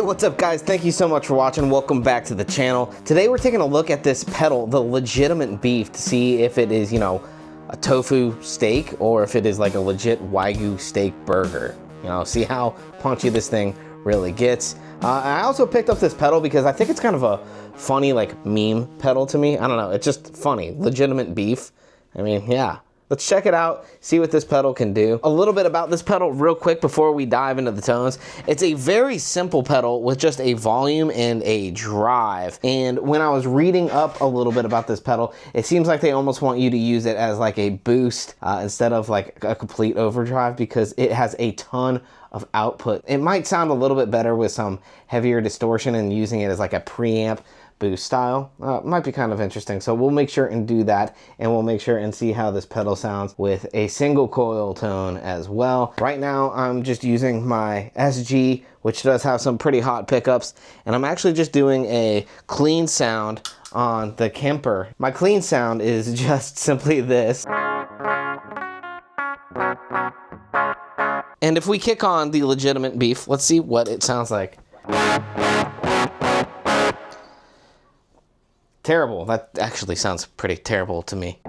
what's up guys? Thank you so much for watching. Welcome back to the channel. Today we're taking a look at this pedal, the legitimate beef, to see if it is, you know, a tofu steak or if it is like a legit Wagyu steak burger. You know, see how punchy this thing really gets. I also picked up this pedal because I think it's kind of a funny like meme pedal to me. I don't know, it's just funny. Legitimate beef. I mean, yeah. Let's check it out, see what this pedal can do. A little bit about this pedal real quick before we dive into the tones. It's a very simple pedal with just a volume and a drive. And when I was reading up a little bit about this pedal, it seems like they almost want you to use it as like a boost instead of like a complete overdrive, because it has a ton of output. It might sound a little bit better with some heavier distortion and using it as like a preamp boost style. Might be kind of interesting. So we'll make sure and do that, and we'll make sure and see how this pedal sounds with a single coil tone as well. Right now I'm just using my SG, which does have some pretty hot pickups, and I'm actually just doing a clean sound on the Kemper. My clean sound is just simply this. And if we kick on the legitimate beef, let's see what it sounds like. Terrible. That actually sounds pretty terrible to me.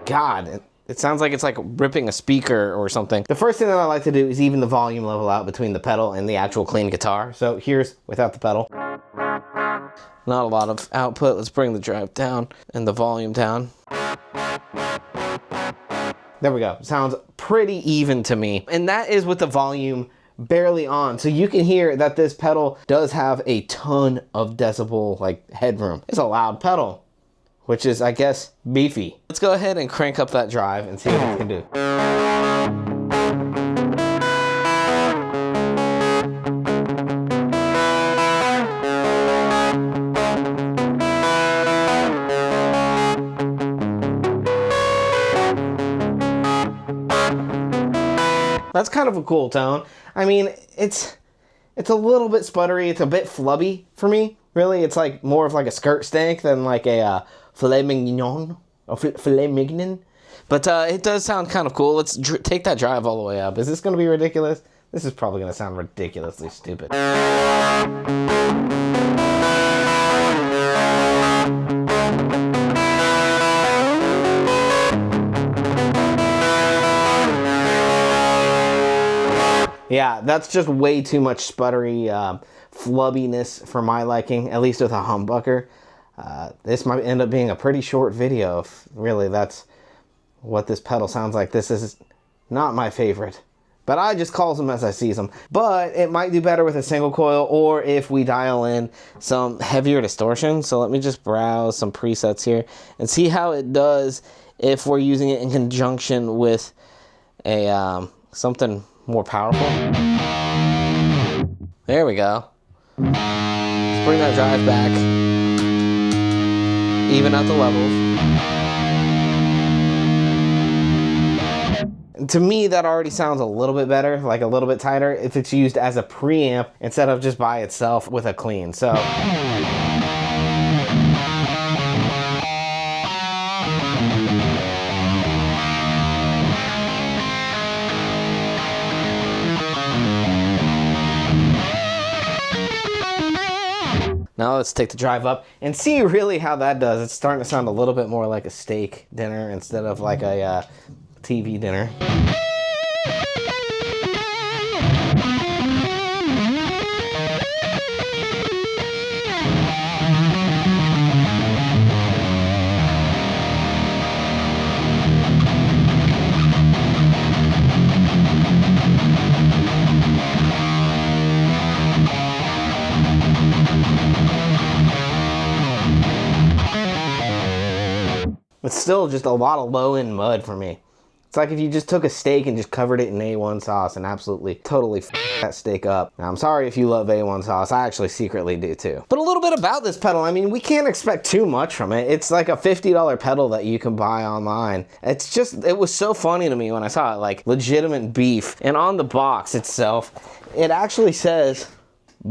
God, it sounds like it's like ripping a speaker or something. The first thing that I like to do is even the volume level out between the pedal and the actual clean guitar. So here's without the pedal. Not a lot of output. Let's bring the drive down and the volume down. There we go. Sounds pretty even to me. And that is with the volume barely on. So you can hear that this pedal does have a ton of decibel like headroom. It's a loud pedal, which is, I guess, beefy. Let's go ahead and crank up that drive and see what it can do. That's kind of a cool tone. I mean, it's a little bit sputtery. It's a bit flubby for me, really. It's like more of like a skirt steak than like a filet mignon, or filet mignon. But it does sound kind of cool. Let's take that drive all the way up. Is this going to be ridiculous? This is probably going to sound ridiculously stupid. Yeah, that's just way too much sputtery flubbiness for my liking, at least with a humbucker. This might end up being a pretty short video if really that's what this pedal sounds like. This is not my favorite, but I just calls them as I sees them. But it might do better with a single coil, or if we dial in some heavier distortion. So let me just browse some presets here and see how it does if we're using it in conjunction with a something more powerful. There we go. Let's bring that drive back. Even out the levels. To me, that already sounds a little bit better, like a little bit tighter, if it's used as a preamp instead of just by itself with a clean. So now let's take the drive up and see really how that does. It's starting to sound a little bit more like a steak dinner instead of like a TV dinner. It's still just a lot of low-end mud for me. It's like if you just took a steak and just covered it in A1 sauce and absolutely, totally that steak up. Now, I'm sorry if you love A1 sauce. I actually secretly do too. But a little bit about this pedal. I mean, we can't expect too much from it. It's like a $50 pedal that you can buy online. It's just, it was so funny to me when I saw it, like legitimate beef. And on the box itself, it actually says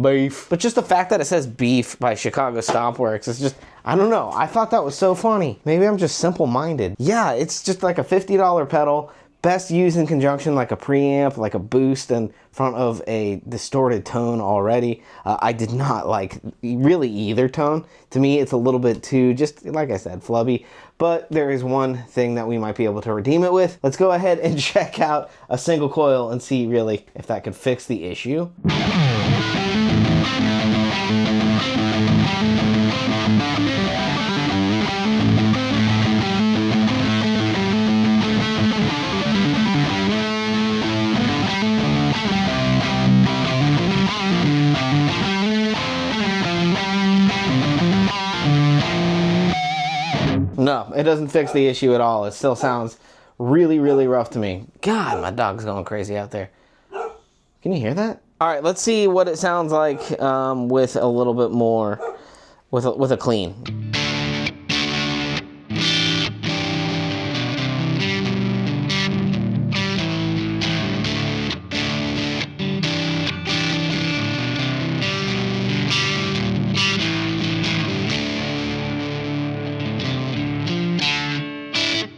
beef. But just the fact that it says beef by Chicago Stompworks is just, I don't know. I thought that was so funny. Maybe I'm just simple-minded. Yeah, it's just like a $50 pedal, Best used in conjunction like a preamp, like a boost in front of a distorted tone already. I did not like really either tone. To me, it's a little bit too, just like I said, flubby. But there is one thing that we might be able to redeem it with. Let's go ahead and check out a single coil and see really if that could fix the issue. No, it doesn't fix the issue at all. It still sounds really, really rough to me. God, my dog's going crazy out there. Can you hear that? All right, let's see what it sounds like with a little bit more, with a clean.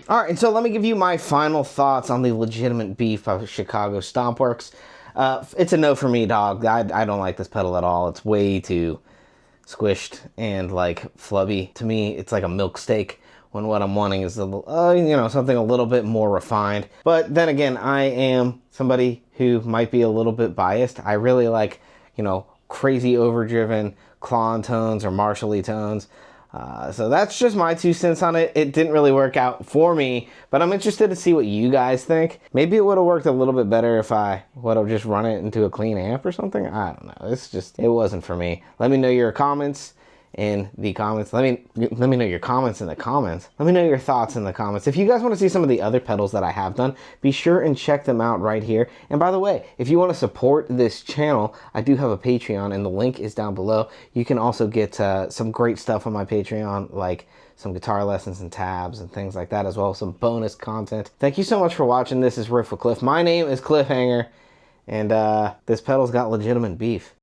All right, and so let me give you my final thoughts on the Legitimate Beef by Chicago Stompworks. It's a no for me, dog. I don't like this pedal at all. It's way too squished and like flubby. To me, it's like a milk steak when what I'm wanting is something a little bit more refined. But then again, I am somebody who might be a little bit biased. I really like, crazy overdriven Klon tones or Marshall-y tones. So that's just my 2 cents on it. It didn't really work out for me, but I'm interested to see what you guys think. Maybe it would have worked a little bit better if I would have just run it into a clean amp or something. I don't know. It wasn't for me. Let me know your comments in the comments. Let me know your comments in the comments. Let me know your thoughts in the comments. If you guys want to see some of the other pedals that I have done, be sure and check them out right here. And by the way, if you want to support this channel, I do have a Patreon and the link is down below. You can also get some great stuff on my Patreon, like some guitar lessons and tabs and things like that, as well as some bonus content. Thank you so much for watching. This is Riff with Cliff. My name is Cliffhanger, and this pedal's got legitimate beef.